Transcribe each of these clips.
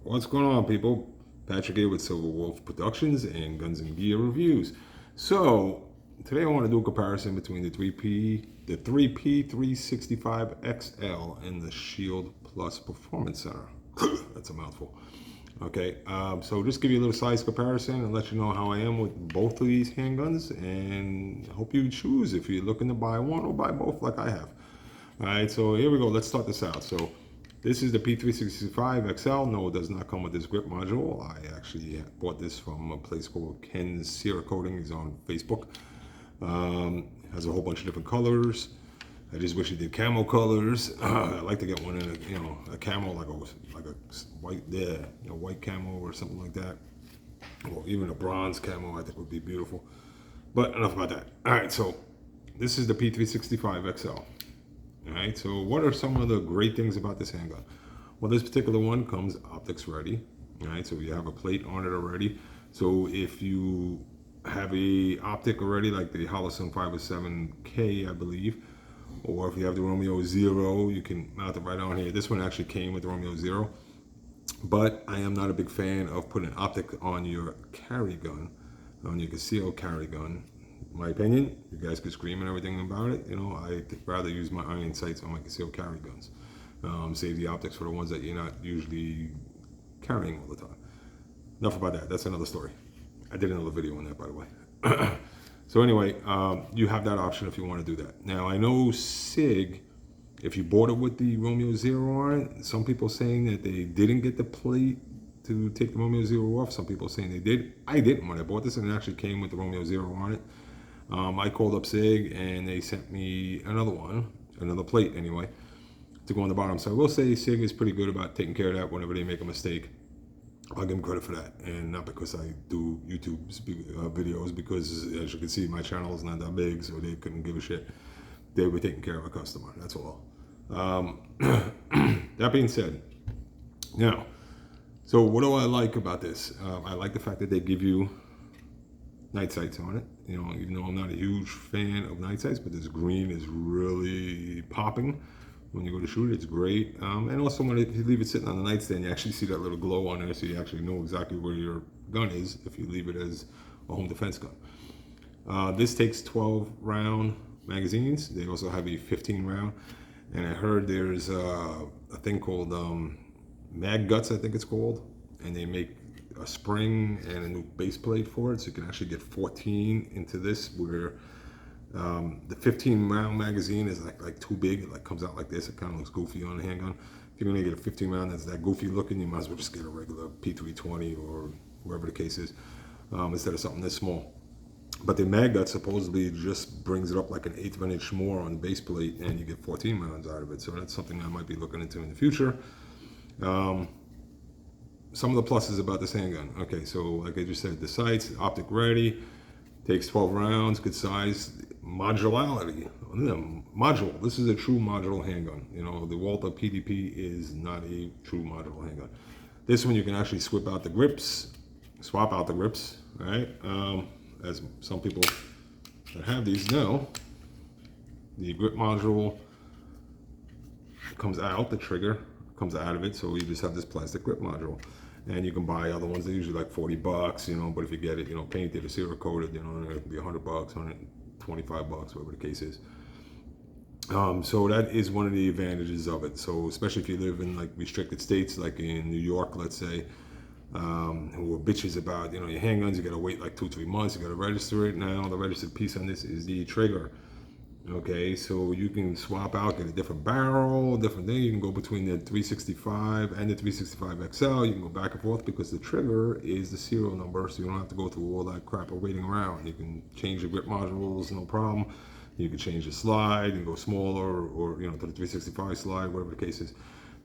What's going on, people? Patrick here with Silver Wolf Productions and Guns and Gear Reviews. So today I want to do a comparison between the 3P365xl and the Shield Plus Performance Center. That's a mouthful. Okay, so just give you a little size comparison and let you know how I am with both of these handguns, and hope you choose if you're looking to buy one or buy both like I have. All right, so here we go. Let's start this out. So this is the P365xl. No, it does not come with this grip module. I actually bought this from a place called Ken's Cerakoting. He's on Facebook. Has a whole bunch of different colors. I just wish it did camo colors. I'd like to get one in a camo like a white, white camo or something like that. Or even a bronze camo, I think would be beautiful. But enough about that. All right, so this is the P365xl. All right, so what are some of the great things about this handgun? Well, this particular one comes optics ready. All right, so you have a plate on it already. So if you have a optic already, like the Holosun 507K, I believe, or if you have the Romeo Zero, you can mount it right on here. This one actually came with the Romeo Zero, but I am not a big fan of putting an optic on your carry gun, on your concealed carry gun. In my opinion, you guys could scream and everything about it. I'd rather use my iron sights on my concealed carry guns. Save the optics for the ones that you're not usually carrying all the time. Enough about that. That's another story. I did another video on that, by the way. So anyway, you have that option if you want to do that. Now, I know SIG, if you bought it with the Romeo Zero on it, some people saying that they didn't get the plate to take the Romeo Zero off. Some people saying they did. I didn't when I bought this, and it actually came with the Romeo Zero on it. I called up SIG and they sent me another plate anyway, to go on the bottom. So I will say SIG is pretty good about taking care of that whenever they make a mistake. I'll give them credit for that, and not because I do YouTube videos, because as you can see, my channel is not that big, so they couldn't give a shit. They were taking care of a customer, that's all. That being said, now, so what do I like about this? I like the fact that they give you night sights on it. Even though I'm not a huge fan of night sights, but this green is really popping when you go to shoot it. It's great. And also when if you leave it sitting on the nightstand, you actually see that little glow on there, so you actually know exactly where your gun is if you leave it as a home defense gun. This takes 12 round magazines. They also have a 15 round. And I heard there's a thing called Mag Guts, I think it's called. And they make a spring and a new base plate for it, so you can actually get 14 into this, where the 15 round magazine is like too big. It like comes out like this. It kind of looks goofy on a handgun. If you're gonna get a 15 round that's that goofy looking, you might as well just get a regular P320 or wherever the case is, instead of something this small. But the Mag Gut supposedly just brings it up like an eighth of an inch more on the base plate, and you get 14 rounds out of it. So that's something I might be looking into in the future. Some of the pluses about this handgun. Okay, so like I just said, the sights, optic ready, takes 12 rounds, good size, modularity. Module. This is a true modular handgun. The Walther PDP is not a true modular handgun. This one you can actually swap out the grips, right? As some people that have these know, the grip module comes out, the trigger comes out of it, so you just have this plastic grip module. And you can buy other ones. They're usually like $40, but if you get it, painted or Cerakoted, it'll be $100, $125, whatever the case is. So that is one of the advantages of it. So especially if you live in like restricted states, like in New York, let's say, who are bitches about, your handguns, you gotta wait like 2-3 months, you gotta register it. Now the registered piece on this is the trigger. Okay, so you can swap out, get a different barrel, different thing. You can go between the 365 and the 365xl. You can go back and forth because the trigger is the serial number, so you don't have to go through all that crap of waiting around. You can change the grip modules, no problem. You can change the slide and go smaller, or to the 365 slide, whatever the case is.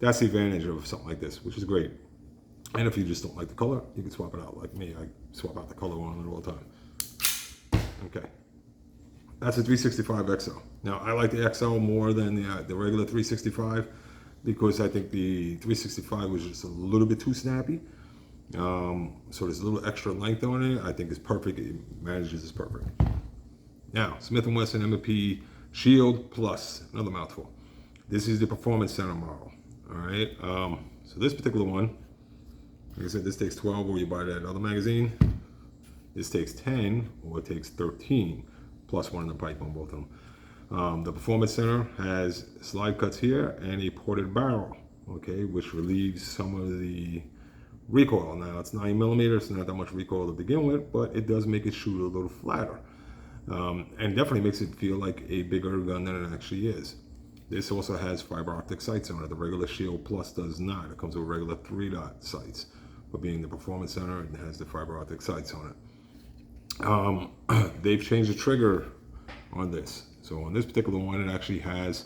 That's the advantage of something like this, which is great. And if you just don't like the color, you can swap it out. Like me, I swap out the color on it all the time. Okay. That's a 365xl. Now, I like the XL more than the regular 365 because I think the 365 was just a little bit too snappy. So there's a little extra length on it. I think it's perfect. It manages this perfect. Now, Smith & Wesson M&P Shield Plus, another mouthful. This is the Performance Center model. All right. So this particular one Like I said, this takes 12, or you buy that other magazine. This takes 10, or it takes 13, plus one in the pipe on both of them. The Performance Center has slide cuts here and a ported barrel, okay, which relieves some of the recoil. Now it's 9mm, it's not that much recoil to begin with, but it does make it shoot a little flatter. And definitely makes it feel like a bigger gun than it actually is. This also has fiber optic sights on it. The regular Shield Plus does not. It comes with regular 3-dot sights. But being the Performance Center, it has the fiber optic sights on it. They've changed the trigger on this. So on this particular one, it actually has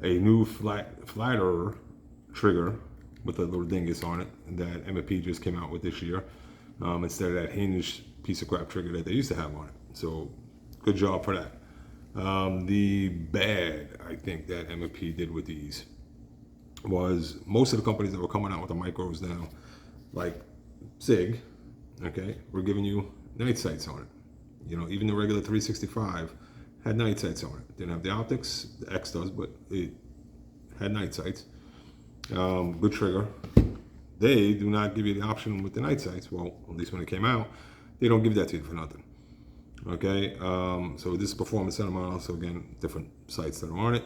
a new flatter trigger with a little dingus on it that M&P just came out with this year, instead of that hinged piece of crap trigger that they used to have on it. So good job for that. The bad, I think, that M&P did with these was most of the companies that were coming out with the micros now, like SIG, okay, were giving you night sights on it. You know, even the regular 365 had night sights on it. Didn't have the optics, the X does, but it had night sights. Good trigger. They do not give you the option with the night sights. Well, at least when it came out, they don't give that to you for nothing. Okay, so this is Performance Center model, so again, different sights that are on it.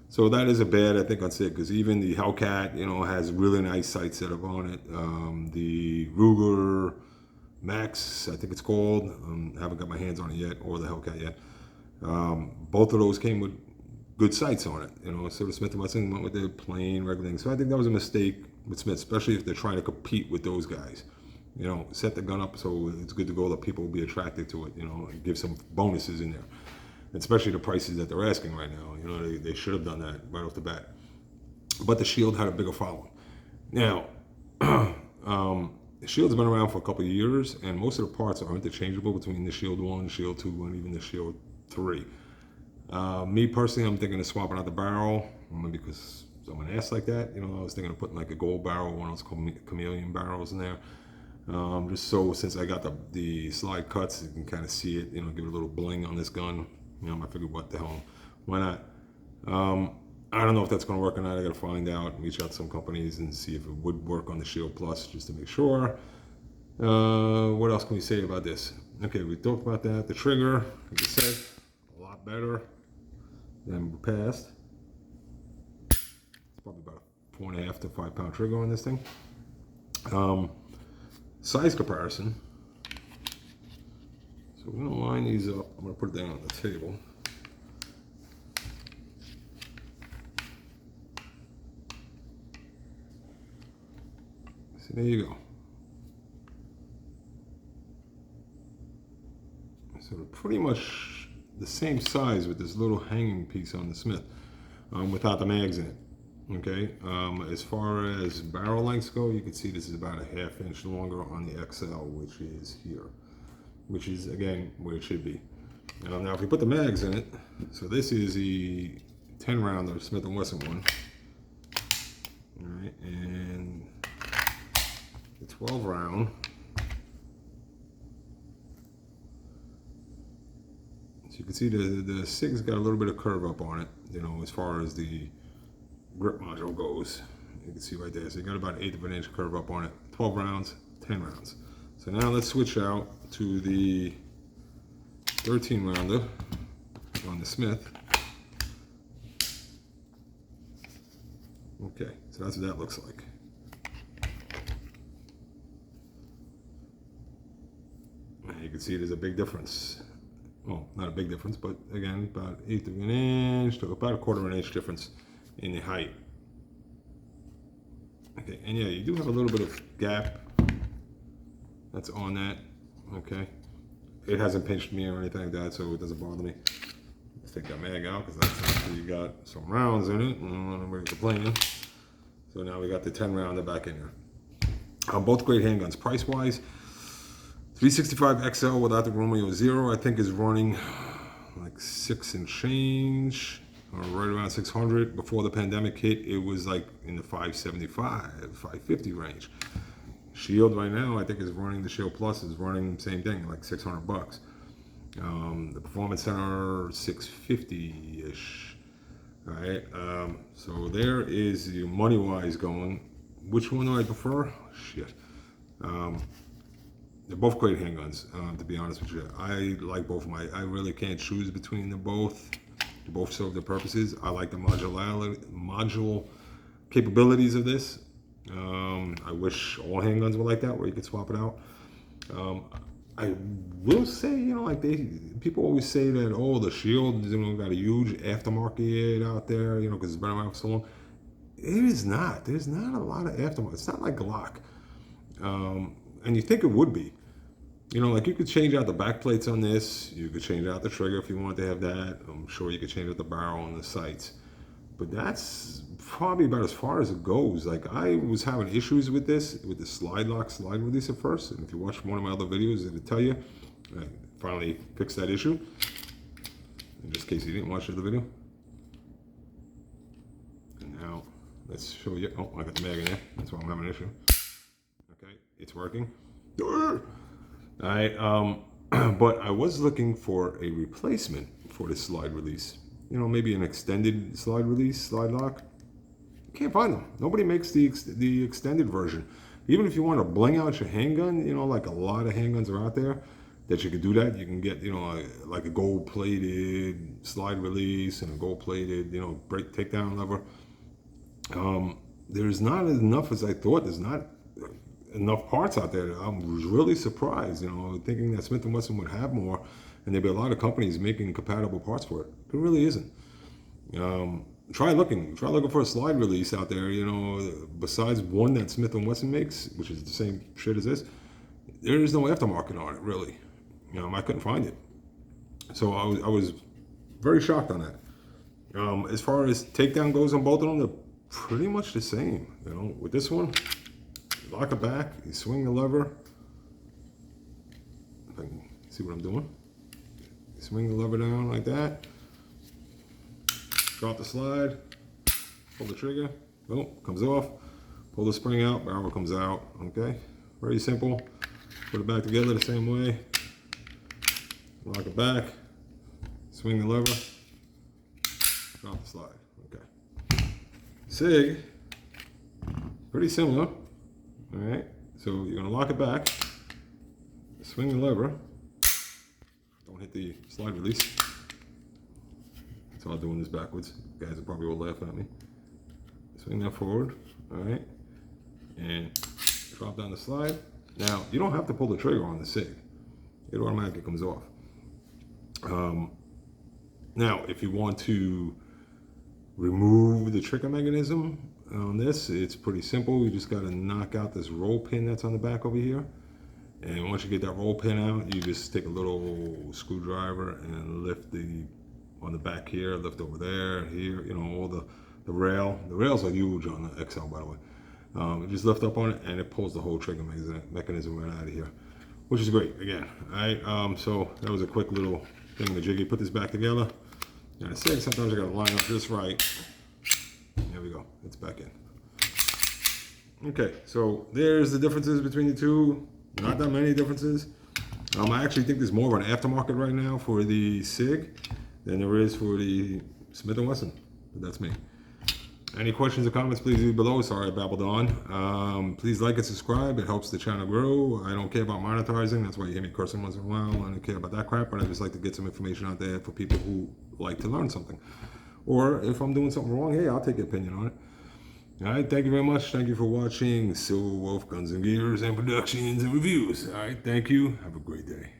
So that is a bad, I think, on SIG, because even the Hellcat, you know, has really nice sights that are on it. The Ruger Max, I think it's called, I haven't got my hands on it yet, or the Hellcat yet. Both of those came with good sights on it, you know. So the Smith & Wesson went with the plain regular thing. So I think that was a mistake with Smith, especially if they're trying to compete with those guys. You know, set the gun up so it's good to go that people will be attracted to it, you know, and give some bonuses in there. Especially the prices that they're asking right now. You know, they should have done that right off the bat. But the Shield had a bigger following. Now, the Shield's been around for a couple of years, and most of the parts are interchangeable between the Shield 1, Shield 2, and even the Shield 3. Me personally, I'm thinking of swapping out the barrel, because someone asked like that. You know, I was thinking of putting like a gold barrel, one of those chameleon barrels in there. Just so, since I got the slide cuts, you can kind of see it, you know, give it a little bling on this gun. You know, I figured, what the hell, why not? I don't know if that's going to work or not. I got to find out, reach out to some companies and see if it would work on the Shield Plus, just to make sure. What else can we say about this? Okay, we talked about that. The trigger, like I said, a lot better than past. It's probably about a 4.5 to 5 pound trigger on this thing. Size comparison. So we're going to line these up. I'm going to put it down on the table. So there you go. So they're pretty much the same size with this little hanging piece on the Smith, without the mags in it. Okay, as far as barrel lengths go, you can see this is about a 1/2 inch longer on the XL, which is here, which is again where it should be. Now if we put the mags in it, so this is the 10 rounder Smith & Wesson one, all right, and the 12 round, so you can see the SIG's got a little bit of curve up on it, you know, as far as the grip module goes. You can see right there, so you got about 1/8 of an inch curve up on it. 12 rounds, 10 rounds. So now let's switch out to the 13 rounder on the Smith. Okay, so that's what that looks like. And you can see there's a big difference. Well, not a big difference, but again, about 1/8 of an inch to about 1/4 of an inch difference in the height. Okay, and yeah, you do have a little bit of gap that's on that. Okay, it hasn't pinched me or anything like that, so it doesn't bother me. Let's take that mag out, because that's actually got some rounds in it, and nobody's complaining. So now we got the 10 round back in here. Both great handguns. Price wise, 365xl without the Romeo Zero, I think is running like 6 and change, or right around 600. Before the pandemic hit, it was like in the 575, 550 range. Shield right now, I think, is running, the Shield Plus is running the same thing, like 600 bucks. The Performance Center, 650-ish. All right, so there is your money-wise going. which one do I prefer? Shit. They're both great handguns, to be honest with you. I like both of them. I really can't choose between them both. They both serve their purposes. I like the modular capabilities of this. I wish all handguns were like that, where you could swap it out. I will say, like people always say that, oh, the Shield, got a huge aftermarket out there, because it's been around for so long. It is not. There's not a lot of aftermarket. It's not like Glock. And you think it would be. Like you could change out the back plates on this. You could change out the trigger if you wanted to have that. I'm sure you could change out the barrel and the sights. But that's probably about as far as it goes. Like I was having issues with this, with the slide lock, slide release at first. And if you watch one of my other videos, it'll tell you. I finally fixed that issue. In just case you didn't watch the other video. And now, let's show you. Oh, I got the mag in there. That's why I'm having an issue. Okay, it's working. All right, but I was looking for a replacement for this slide release. Maybe an extended slide release, slide lock. Can't find them. Nobody makes the extended version. Even if you want to bling out your handgun, like a lot of handguns are out there that you can do that. You can get, like a gold-plated slide release and a gold-plated, brake takedown lever. There's not enough as I thought. There's not enough parts out there. I was really surprised, thinking that Smith & Wesson would have more, and there'd be a lot of companies making compatible parts for it. It really isn't. Try looking for a slide release out there, besides one that Smith & Wesson makes, which is the same shit as this. There is no aftermarket on it, really. I couldn't find it. So I was very shocked on that. As far as takedown goes on both of them, they're pretty much the same. With this one, you lock it back, you swing the lever. If I can see what I'm doing. You swing the lever down like that. Drop the slide, pull the trigger, boom, comes off. Pull the spring out, barrel comes out, okay? Very simple. Put it back together the same way. Lock it back, swing the lever, drop the slide, okay. SIG, pretty similar, all right? So you're gonna lock it back, swing the lever, don't hit the slide release. I'm doing this backwards. You guys are probably all laughing at me. Swing that forward, all right, and drop down the slide. Now, you don't have to pull the trigger on the SIG. It automatically comes off. Now, if you want to remove the trigger mechanism on this, it's pretty simple. You just got to knock out this roll pin that's on the back over here. And once you get that roll pin out, you just take a little screwdriver and lift on the back here, lift over there, here, all the rail. The rails are huge on the XL, by the way. You just lift up on it, and it pulls the whole trigger mechanism right out of here, which is great, again. All right, so that was a quick little thing to jiggy. Put this back together. And I said sometimes I got to line up just right. There we go, it's back in. Okay, so there's the differences between the two. Not that many differences. I actually think there's more of an aftermarket right now for the SIG than there is for the Smith & Wesson, but that's me. Any questions or comments, please leave below. Sorry I babbled on. Please like and subscribe. It helps the channel grow. I don't care about monetizing. That's why you hear me cursing once in a while. I don't care about that crap, but I just like to get some information out there for people who like to learn something. Or if I'm doing something wrong, hey, I'll take your opinion on it. All right, thank you very much. Thank you for watching Silver Wolf Guns and Gears and Productions and Reviews. All right, thank you. Have a great day.